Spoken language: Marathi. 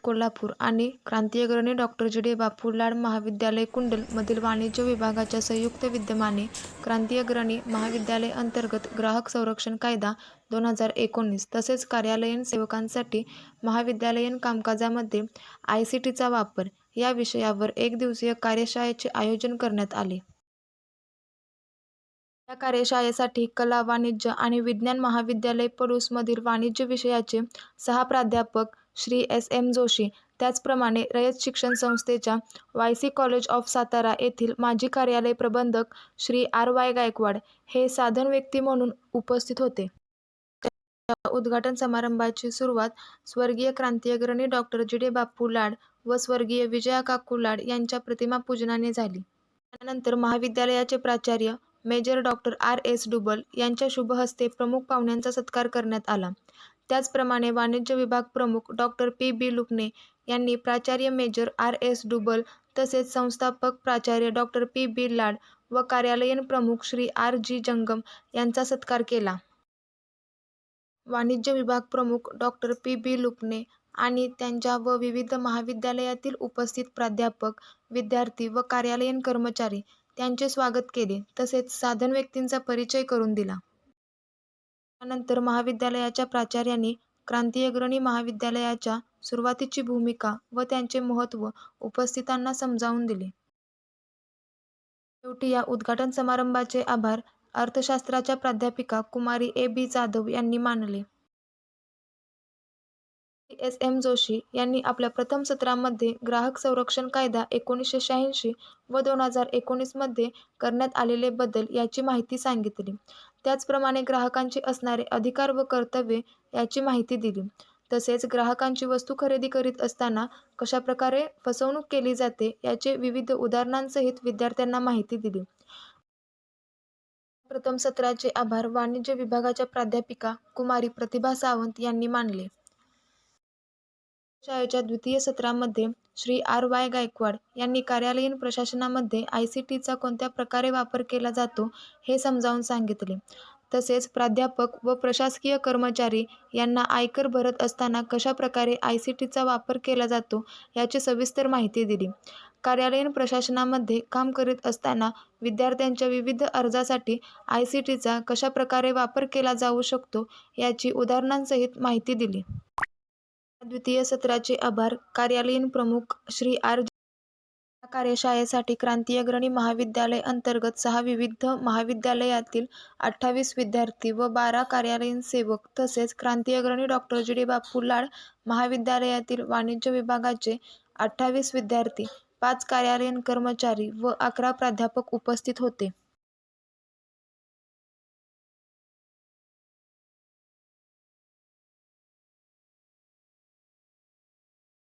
कोल्हापूर आणि क्रांतिअग्रणी डॉक्टर जी डी बापू लाड महाविद्यालय कुंडल मधील वाणिज्य विभागाच्या संयुक्त विद्यमाने क्रांतिअग्रणी महाविद्यालय अंतर्गत ग्राहक संरक्षण कायदा 2019 तसेच कार्यालयीन सेवकांसाठी महाविद्यालयीन कामकाजामध्ये ICTचा वापर या विषयावर एकदिवसीय कार्यशाळेचे आयोजन करण्यात आले. या कार्यशाळेसाठी कला, वाणिज्य आणि विज्ञान महाविद्यालय पळूस मधील वाणिज्य विषयाचे 6 प्राध्यापक श्री SM जोशी, त्याचप्रमाणे रयत शिक्षण संस्थेच्या YC कॉलेज ऑफ सातारा येथील माजी कार्यालय प्रबंधक श्री RY गायकवाड हे साधन व्यक्ती म्हणून उपस्थित होते. या उद्घाटन समारंभाची सुरुवात स्वर्गीय क्रांतिअग्रणी डॉक्टर जी डी बापू लाड व स्वर्गीय विजया काकू लाड यांच्या प्रतिमा पूजनाने झाली. त्यानंतर महाविद्यालयाचे प्राचार्य मेजर डॉक्टर RS डुबल यांच्या शुभ हस्ते प्रमुख पाहुण्यांचा सत्कार करण्यात आला. त्याचप्रमाणे वाणिज्य विभाग प्रमुख डॉक्टर PB लुकणे यांनी प्राचार्य मेजर RS डुबल तसेच संस्थापक प्राचार्य डॉक्टर PB लाड व कार्यालयीन प्रमुख श्री RG जंगम यांचा सत्कार केला. वाणिज्य विभाग प्रमुख डॉक्टर PB लुकणे आणि त्यांच्या व विविध महाविद्यालयातील उपस्थित प्राध्यापक, विद्यार्थी व कार्यालयीन कर्मचारी त्यांचे स्वागत केले तसेच साधन व्यक्तींचा परिचय करून दिला. त्यानंतर महाविद्यालयाच्या प्राचार्यांनी क्रांतिअग्रणी महाविद्यालयाच्या सुरुवातीची भूमिका व त्यांचे महत्त्व उपस्थितांना समजावून दिले. शेवटी या उद्घाटन समारंभाचे आभार अर्थशास्त्राच्या प्राध्यापिका कुमारी AB जाधव यांनी मानले. SM जोशी यांनी आपल्या प्रथम सत्रामध्ये ग्राहक संरक्षण कायदा 1986 व 2019 मध्ये करण्यात आलेले बदल याची माहिती सांगितली. त्याचप्रमाणे ग्राहकांची असणारे अधिकार व कर्तव्ये याची माहिती दिली. तसेच ग्राहकांची वस्तू खरेदी करीत असताना कशाप्रकारे फसवणूक केली जाते याचे विविध उदाहरणांसहित विद्यार्थ्यांना माहिती दिली. प्रथम सत्राचे आभार वाणिज्य विभागाच्या प्राध्यापिका कुमारी प्रतिभा सावंत यांनी मानले. शाळेच्या द्वितीय सत्रामध्ये श्री RY गायकवाड यांनी कार्यालयीन प्रशासनामध्ये ICTचा कोणत्या प्रकारे वापर केला जातो हे समजावून सांगितले. तसेच प्राध्यापक व प्रशासकीय कर्मचारी यांना आयकर भरत असताना कशा प्रकारे ICTचा वापर केला जातो याची सविस्तर माहिती दिली. कार्यालयीन प्रशासनामध्ये काम करीत असताना विद्यार्थ्यांच्या विविध अर्जासाठी ICTचा कशा प्रकारे वापर केला जाऊ शकतो याची उदाहरणांसहित माहिती दिली. द्वितीय सत्राचे आभार कार्यालयीन प्रमुख श्री RG. या कार्यशाळेसाठी क्रांतिअग्रणी महाविद्यालय अंतर्गत 6 विविध महाविद्यालयातील 28 विद्यार्थी व 12 कार्यालयीन सेवक तसेच क्रांतिअग्रणी डॉक्टर जी डी बापू लाड महाविद्यालयातील वाणिज्य विभागाचे 28 विद्यार्थी, 5 कार्यालयीन कर्मचारी व 11 प्राध्यापक उपस्थित होते.